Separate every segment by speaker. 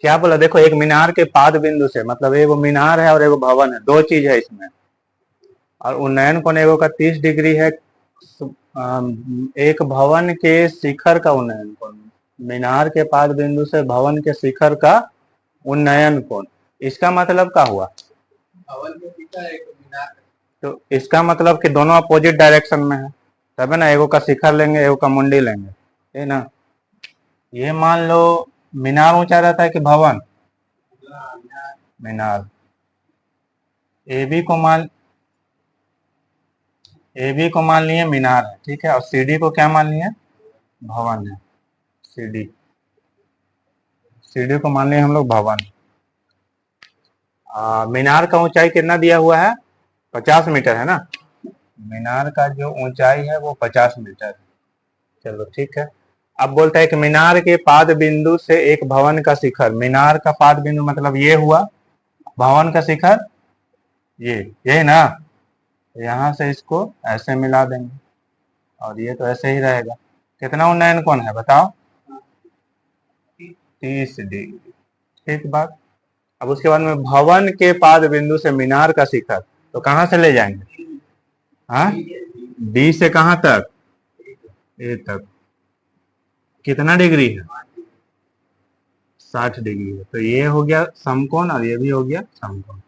Speaker 1: क्या बोला, देखो एक मीनार के पाद बिंदु से, मतलब एगो मीनार है और एगो भवन है, दो चीज है इसमें। और उन्नयन कोण एगो का 30 डिग्री है। एक भवन के शिखर का उन्नयन कोण, मीनार के पाद बिंदु से भवन के शिखर का उन्नयन कोण, इसका मतलब क्या हुआ?
Speaker 2: भवन के शिखर एक मीनार।
Speaker 1: तो इसका मतलब कि दोनों अपोजिट डायरेक्शन में है, तब है ना, एगो का शिखर लेंगे एगो का मुंडी लेंगे, है ना। ये मान लो मीनार ऊंचा रहता है कि भवन? मीनार। एबी को मान लिए मीनार है, ठीक है, और सीडी को क्या मान लिए? भवन है। सीडी को मान लिए हम लोग भवन। मीनार का ऊंचाई कितना दिया हुआ है? 50 मीटर है ना। मीनार का जो ऊंचाई है वो 50 मीटर है। चलो ठीक है। अब बोलता है कि मीनार के पाद बिंदु से एक भवन का शिखर, मीनार का पाद बिंदु मतलब ये हुआ, भवन का शिखर ये ना, यहां से इसको ऐसे मिला देंगे और ये तो ऐसे ही रहेगा। कितना उन्नयन कोण है बताओ? 30 डिग्री। ठीक बात। अब उसके बाद में भवन के पाद बिंदु से मीनार का शिखर, तो कहां से ले जाएंगे? हाँ, डी से कहां तक? ए तक। कितना डिग्री है? 60 डिग्री है। तो ये हो गया समकोण और ये भी हो गया समकोण।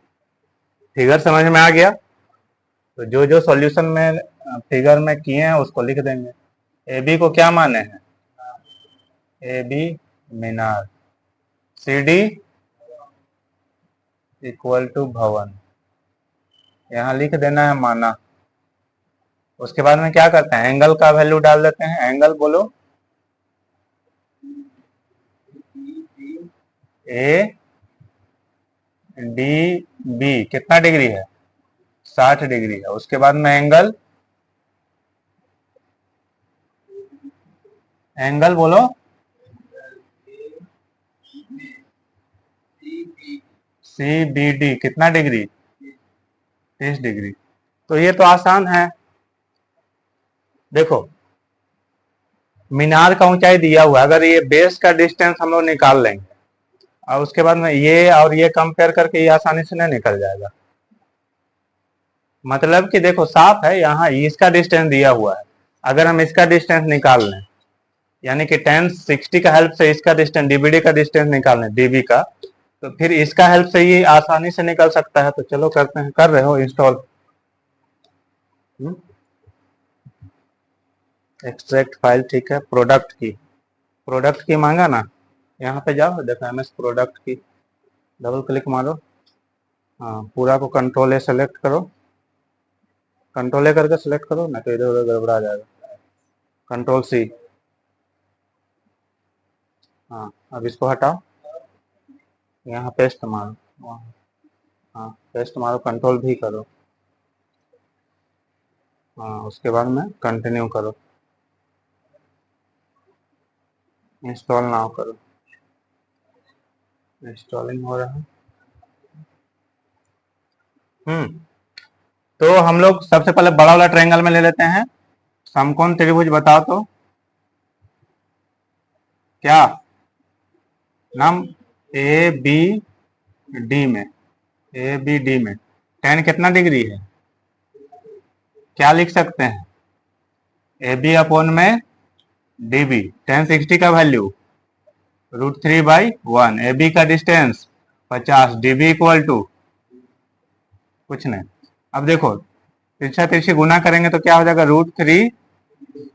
Speaker 1: फिगर समझ में आ गया? तो जो जो सॉल्यूशन में फिगर में किए हैं उसको लिख देंगे। ए बी को क्या माने हैं? ए बी मीनार, सी डी इक्वल टू भवन, यहाँ लिख देना है माना। उसके बाद में क्या करते हैं, एंगल का वैल्यू डाल देते हैं। एंगल बोलो। ए डी बी कितना डिग्री है? 60 डिग्री है। उसके बाद में एंगल बोलो। सी बी डी कितना डिग्री? 30 डिग्री। तो ये तो आसान है। देखो मीनार का ऊंचाई दिया हुआ है, अगर ये बेस का डिस्टेंस हम लोग निकाल लेंगे और उसके बाद में ये और ये कंपेयर करके ये आसानी से नहीं निकल जाएगा। मतलब कि देखो साफ है, यहाँ इसका डिस्टेंस दिया हुआ है, अगर हम इसका डिस्टेंस निकाल लें, यानी कि tan 60 का हेल्प से इसका डिस्टेंस डीबीडी का डिस्टेंस निकाल लें, डीबी का, तो फिर इसका हेल्प से ये आसानी से निकल सकता है। तो चलो करते हैं। कर रहे हो इंस्टॉल? एक्सट्रैक्ट फाइल, ठीक है। प्रोडक्ट की मांगा ना, यहाँ पे जाओ, देखो एमएस प्रोडक्ट की, डबल क्लिक मारो। हाँ, पूरा को कंट्रोल ए सेलेक्ट करो, कंट्रोल ए करके सेलेक्ट करो ना, तो इधर उधर गड़बड़ा जाएगा। Control C. हाँ, अब इसको हटाओ, यहाँ पेस्ट मारो। हाँ, पेस्ट मारो, कंट्रोल भी करो। हाँ, उसके बाद में कंटिन्यू करो, इंस्टॉल नाउ करो। इंस्टॉलिंग हो रहा है। तो हम लोग सबसे पहले बड़ा वाला ट्रायंगल में ले लेते हैं। समकोण त्रिभुज बताओ तो क्या नाम? ए बी डी में, tan कितना डिग्री है? क्या लिख सकते हैं? ए बी अपॉन में डी बी, tan 60 का वैल्यू √3/1, ए बी का distance 50, D B equal to कुछ नहीं। अब देखो तिरछा तिरछी गुना करेंगे तो क्या हो जाएगा, √3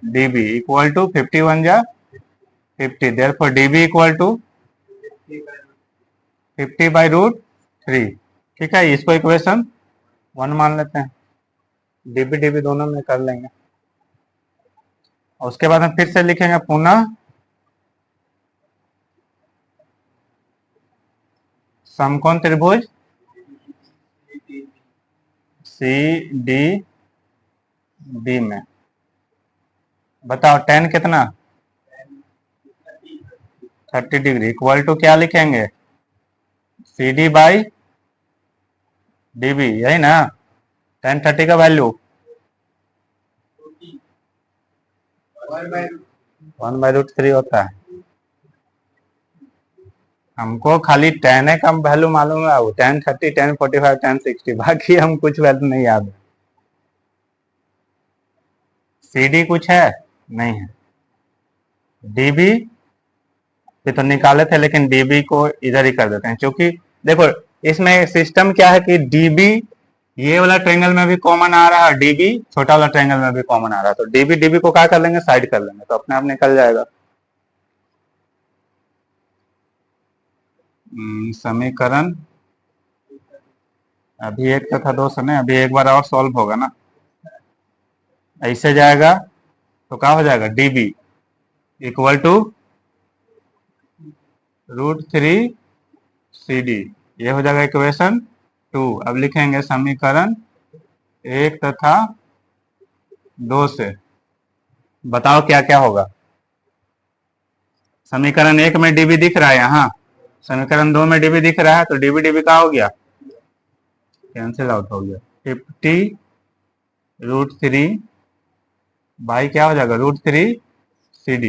Speaker 1: डी बी इक्वल टू 51 जा 50, therefore D B equal to 50/√3। ठीक है, इसको इक्वेशन 1 मान लेते हैं। डीबी डीबी दोनों में कर लेंगे और उसके बाद हम फिर से लिखेंगे पुनः समकोण त्रिभुज सी डी बी में। बताओ tan कितना? 30 डिग्री इक्वल टू क्या लिखेंगे? C D by D B, यही ना। tan 30 का वैल्यू 1/√3 होता है। हमको खाली tan का वैल्यू मालूम है, वो tan 30, tan 45, tan 60, बाकी हम कुछ वैल्यू नहीं याद है। CD कुछ है नहीं है। DB ये तो निकाले थे, लेकिन DB को इधर ही कर देते हैं, क्योंकि देखो इसमें सिस्टम क्या है कि DB ये वाला ट्रायंगल में भी कॉमन आ रहा है, DB छोटा वाला ट्रायंगल में भी कॉमन आ रहा है, तो DB को क्या कर लेंगे, साइड कर लेंगे, तो अपने आप निकल जाएगा। समीकरण अभी एक तथा दो से नहीं, अभी एक बार और सॉल्व होगा ना, ऐसे जाएगा तो क्या हो जाएगा, DB इक्वल टू √3 CD, ये हो जाएगा इक्वेशन 2। अब लिखेंगे समीकरण 1 तथा 2 से, बताओ क्या क्या होगा। समीकरण 1 में DB दिख रहा है यहाँ, समीकरण 2 में DB दिख रहा है, तो DB क्या हो गया, कैंसिल आउट हो गया। 50 √3 बाई क्या हो जाएगा, √3 CD,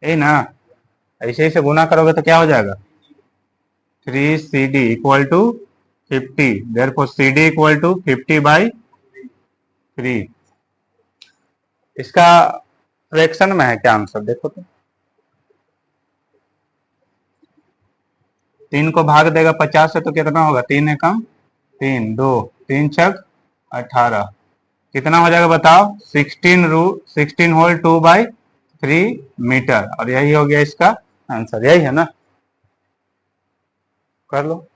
Speaker 1: यही ना, ऐसे ही से गुना करोगे तो क्या हो जाएगा, 3 CD equal to 50, therefore CD equal to 50/3। इसका फ्रैक्शन में है क्या आंसर, देखो तो 3 को भाग देगा 50 से तो कितना होगा, 3 एकम 3, 2 3 छक 18, कितना हो जाएगा बताओ, 16 होल 2/3 मीटर, और यही हो गया इसका आंसर, यही है ना, कर लो।